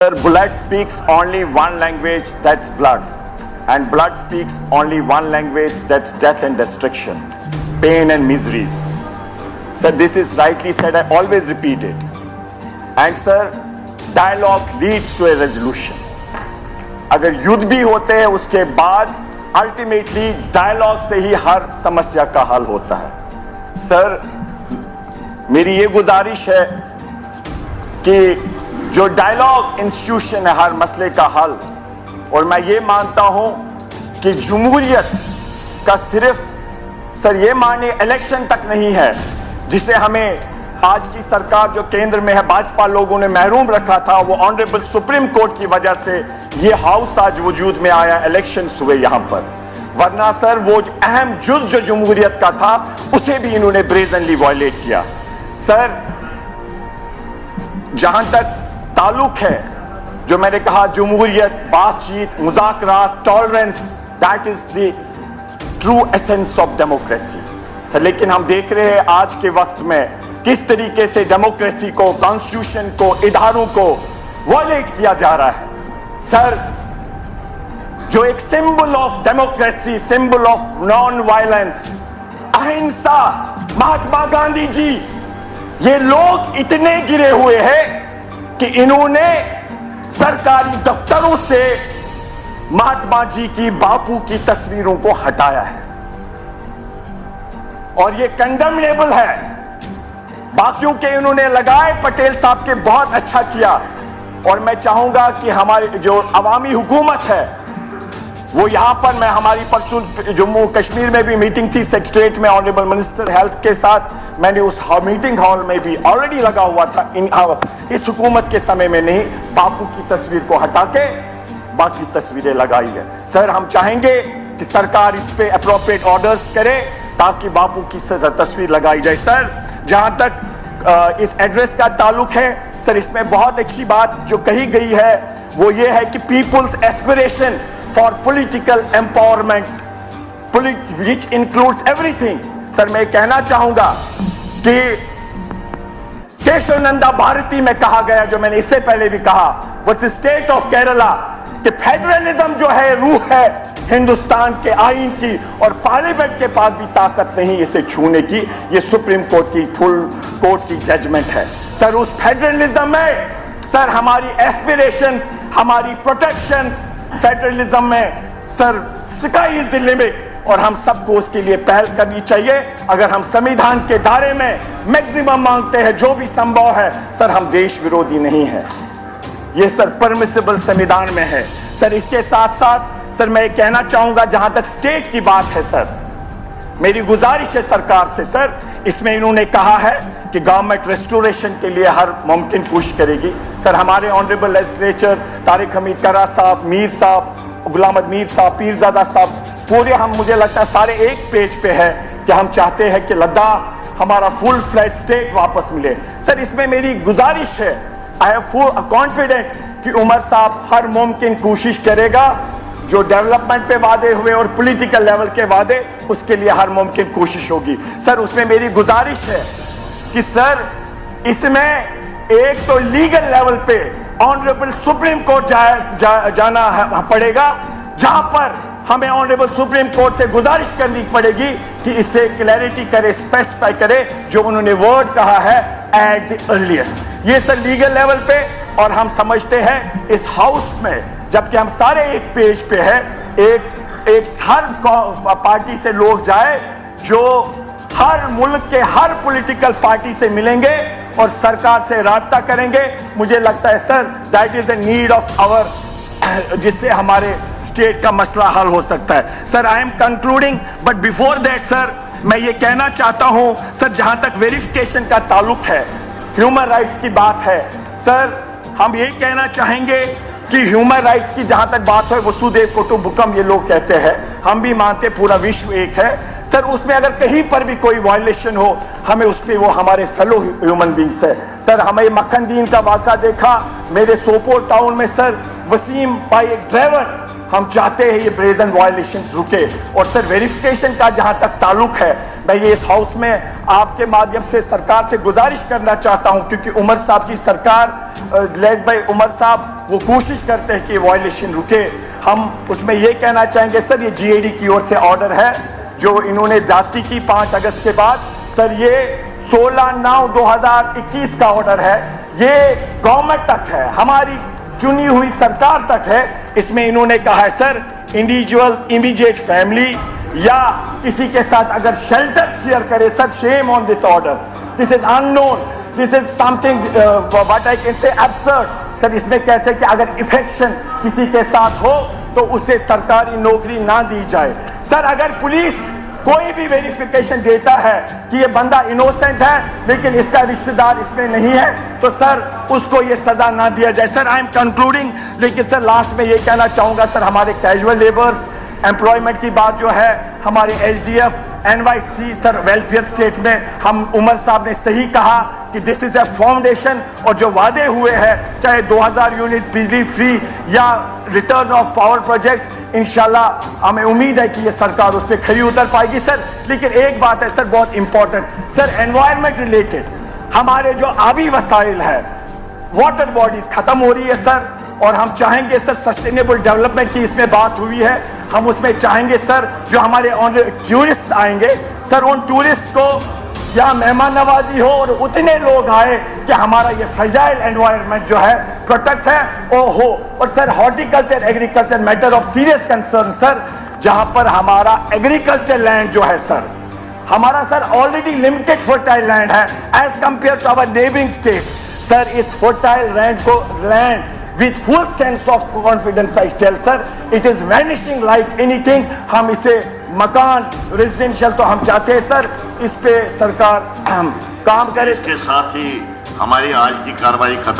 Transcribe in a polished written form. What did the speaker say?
Blood speaks only one language, that's blood. And blood speaks only one language, that's death and destruction, pain and miseries. Sir, this is rightly said, I always repeat it. And sir, dialogue leads to a resolution. अगर युद्ध भी होते हैं उसके बाद ultimately dialogue से ही हर समस्या का हल होता है। सर, मेरी ये गुजारिश है कि जो डायलॉग इंस्टीट्यूशन है हर मसले का हल, और मैं ये मानता हूं कि जमहूरियत का सिर्फ सर ये माने इलेक्शन तक नहीं है, जिसे हमें आज की सरकार जो केंद्र में है भाजपा लोगों ने महरूम रखा था, वो ऑनरेबल सुप्रीम कोर्ट की वजह से ये हाउस आज वजूद में आया, इलेक्शन हुए यहां पर। वरना सर वो अहम जुज जो जमहूरियत का था उसे भी इन्होंने ब्रेजनली वायलेट किया। सर, जहां तक ताल्लुक है जो मैंने कहा जमहूरियत, बातचीत, मुज़ाकरात, tolerance, that is the true essence of democracy. Sir, लेकिन हम देख रहे हैं आज के वक्त में किस तरीके से डेमोक्रेसी को, कॉन्स्टिट्यूशन को, इदारों को वायलेट किया जा रहा है। सर, जो एक symbol of democracy, symbol of non violence, अहिंसा, महात्मा गांधी जी, ये लोग इतने गिरे हुए हैं कि इन्होंने सरकारी दफ्तरों से महात्मा जी की, बापू की तस्वीरों को हटाया है और ये कंडेमनेबल है। बाकियों के इन्होंने लगाए, पटेल साहब के बहुत अच्छा किया, और मैं चाहूंगा कि हमारी जो अवामी हुकूमत है वो यहां पर, मैं हमारी परसों जम्मू कश्मीर में भी मीटिंग थी सेक्रेटरीट में ऑनरेबल मिनिस्टर हेल्थ के साथ, मैंने उस मीटिंग हॉल में भी ऑलरेडी लगा हुआ था, इस हुकूमत के समय में नहीं, बापू की तस्वीर को हटा के बाकी तस्वीरें लगाई है। सर, हम चाहेंगे कि सरकार इस पे अप्रोप्रिएट ऑर्डर्स करे ताकि बापू की तस्वीर लगाई जाए। सर, जहां तक इस एड्रेस का ताल्लुक है, सर, इसमें बहुत अच्छी बात जो कही गई है वो ये है कि people's aspiration for political empowerment which includes everything. Sir, मैं कहना चाहूंगा कि केशव नंदा भारती में कहा गया, जो मैंने इससे पहले भी कहा, व्हाट्स स्टेट ऑफ केरला, कि फेडरलिज्म जो है रूह है हिंदुस्तान के आईन की, और पार्लियामेंट के पास भी ताकत नहीं इसे छूने की। ये सुप्रीम कोर्ट की, फुल कोर्ट की जजमेंट है। सर, उस फेडरलिज्म में सर हमारी एस्पिरेशंस, हमारी प्रोटेक्शंस फेडरलिज्म में sir sky is the limit, और हम सबको उसके लिए पहल करनी चाहिए। अगर हम संविधान के दायरे में मैक्सिमम मांगते हैं, जो भी संभव है, सर हम देश विरोधी नहीं है, ये सर परमिसिबल संविधान में है। सर, इसके साथ साथ सर मैं कहना चाहूंगा, जहां तक स्टेट की बात है, सर मेरी गुजारिश है सरकार से, सर इसमें इन्होंने कहा है कि गवर्नमेंट रेस्टोरेशन के लिए हर मुमकिन कोशिश करेगी। सर, हमारे ऑनरेबल लेजिस्लेचर तारिक हमीद करा साहब, मीर साहब, गुलाम अहमद मीर साहब, पीरजादा साहब, पूरे हम, मुझे लगता है सारे एक पेज पे है कि हम चाहते हैं कि लद्दाख हमारा फुल फ्लैट स्टेट वापस मिले। सर, इसमें मेरी गुजारिश है, आई हैव फुल कॉन्फिडेंट कि उमर साहब हर मुमकिन कोशिश करेगा, जो डेवलपमेंट पे वादे हुए और पॉलिटिकल लेवल के वादे, उसके लिए हर मुमकिन कोशिश होगी। सर, उसमें मेरी गुजारिश है कि सर इसमें एक तो लीगल लेवल पे ऑनरेबल सुप्रीम कोर्ट जाना पड़ेगा, जहां पर हमें ऑनरेबल सुप्रीम कोर्ट से गुजारिश करनी पड़ेगी कि इससे क्लैरिटी करे, स्पेसिफाई करे, जो उन्होंने वर्ड कहा है एट द अर्लीस्ट। ये सर लीगल लेवल पे, और हम समझते हैं इस हाउस में, जबकि हम सारे एक पेज पे हैं, एक हर पार्टी से लोग जाए जो हर मुल्क के हर पॉलिटिकल पार्टी से मिलेंगे और सरकार से राब्ता करेंगे। मुझे लगता है sir that is the need of hour, जिससे हमारे स्टेट का मसला हल हो सकता है। Sir, I am concluding, but before that sir मैं ये कहना चाहता हूं, सर जहां तक वेरिफिकेशन का ताल्लुक है, ह्यूमन राइट्स की बात है, सर हम ये कहना चाहेंगे कि ह्यूमन राइट्स की जहां तक बात है, वसुदेव कुटुंबकम ये लोग कहते हैं, हम भी मानते पूरा विश्व एक है। सर, उसमें अगर कहीं पर भी कोई वायलेशन हो, हमें उस पर, वो हमारे फेलो ह्यूमन बींग्स है। सर, हमें मक्खन दीन का वाक़ा देखा मेरे सोपोर टाउन में, सर वसीम भाई एक ड्राइवर, हम चाहते हैं ये ब्रेजन वायलेशंस रुके। और सर वेरिफिकेशन का जहां तक ताल्लुक है, मैं ये इस हाउस में आपके माध्यम से सरकार से गुजारिश करना चाहता हूं, क्योंकि उमर साहब की सरकार लेड बाय उमर साहब वो कोशिश करते हैं कि वायलेशन रुके। हम उसमें ये कहना चाहेंगे सर, ये जीएडी की ओर से ऑर्डर है जो इन्होंने जाती की 5 अगस्त के बाद। सर ये 16/9/2021 का ऑर्डर है, ये गवर्नमेंट तक है, हमारी चुनी हुई सरकार तक है। इसमें इन्होंने कहा है सर, इंडिविजुअल इमीडिएट फैमिली या किसी के साथ अगर शेल्टर शेयर करे, sir shame on this order, this is unknown, this is something what I can say absurd. Sir इसमें कहते हैं कि अगर इफेक्शन किसी के साथ हो तो उसे सरकारी नौकरी ना दी जाए। सर अगर पुलिस कोई भी वेरिफिकेशन देता है कि ये बंदा इनोसेंट है लेकिन इसका रिश्तेदार इसमें नहीं है, तो सर उसको ये सजा ना दिया जाए। सर आई एम कंक्लूडिंग, लेकिन सर लास्ट में ये कहना चाहूंगा सर, हमारे कैजुअल लेबर्स एम्प्लॉयमेंट की बात जो है, हमारे HDF NYC sir welfare state में हम उमर साहब ने सही कहा कि दिस इज ए फाउंडेशन, और जो वादे हुए हैं चाहे 2000 यूनिट बिजली फ्री या रिटर्न ऑफ पावर प्रोजेक्ट्स, इंशाल्लाह हमें उम्मीद है कि ये सरकार उस पर खरी उतर पाएगी। सर लेकिन एक बात है सर बहुत इंपॉर्टेंट, सर एनवायरमेंट रिलेटेड हमारे जो आबी वसाइल है, वाटर बॉडीज खत्म हो रही है सर, और हम चाहेंगे सर सस्टेनेबल डेवलपमेंट की इसमें बात हुई है, हम उसमें चाहेंगे सर जो हमारे टूरिस्ट आएंगे सर, उन टूरिस्ट को यहाँ मेहमान नवाजी हो और उतने लोग आए कि हमारा ये फ्रेजाइल एनवायरनमेंट जो है प्रोटेक्ट है वो हो। और sir horticulture agriculture matter of serious concern sir, जहां पर हमारा एग्रीकल्चर लैंड जो है सर, हमारा sir already limited fertile land है as compared to our neighbouring states. Sir इस fertile land with full sense of confidence I tell sir, it is vanishing like anything। हम इसे मकान रेजिडेंशियल तो हम चाहते हैं सर, इस पे सरकार काम करे। इसके साथ ही हमारी आज की कार्रवाई खत्म।